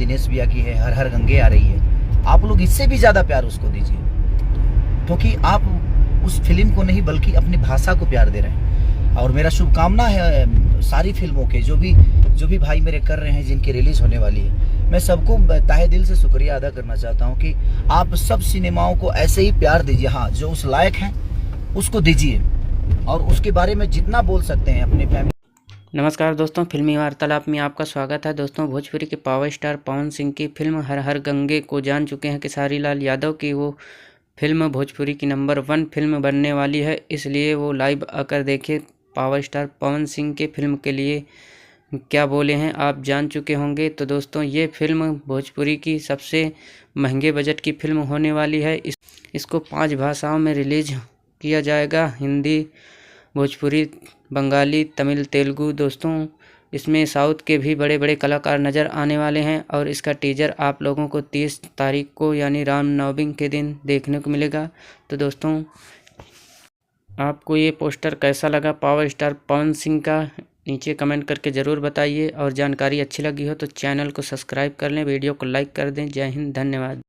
दिनेश भैया की है, हर हर गंगे आ रही है, आप लोग इससे भी ज़्यादा प्यार उसको दीजिए, क्योंकि आप उस फिल्म को नहीं बल्कि अपनी भाषा को प्यार दे रहे हैं। और मेरा शुभकामना है सारी फिल्मों के, जो भी भाई मेरे कर रहे हैं, जिनकी रिलीज होने वाली है, मैं सबको तहे दिल से शुक्रिया अदा करना चाहता हूं कि आप सब सिनेमाओं को ऐसे ही प्यार दीजिए। हाँ, जो उस लायक हैं उसको दीजिए, और उसके बारे में जितना बोल सकते हैं अपने फैमिली। नमस्कार दोस्तों, फिल्मी वार्तालाप में आपका स्वागत है। दोस्तों, भोजपुरी के पावर स्टार पवन सिंह की फिल्म हर हर गंगे को जान चुके हैं खेसारी लाल यादव की वो फिल्म भोजपुरी की नंबर 1 फिल्म बनने वाली है, इसलिए वो लाइव आकर देखे पावर स्टार पवन सिंह के फिल्म के लिए क्या बोले हैं आप जान चुके होंगे। तो दोस्तों, ये फिल्म भोजपुरी की सबसे महंगे बजट की फिल्म होने वाली है। इसको 5 भाषाओं में रिलीज किया जाएगा, हिंदी, भोजपुरी, बंगाली, तमिल, तेलुगु। दोस्तों, इसमें साउथ के भी बड़े बड़े कलाकार नज़र आने वाले हैं और इसका टीजर आप लोगों को 30 तारीख को यानी रामनवमी के दिन देखने को मिलेगा। तो दोस्तों, आपको ये पोस्टर कैसा लगा पावर स्टार पवन सिंह का, नीचे कमेंट करके ज़रूर बताइए। और जानकारी अच्छी लगी हो तो चैनल को सब्सक्राइब कर लें, वीडियो को लाइक कर दें। जय हिंद, धन्यवाद।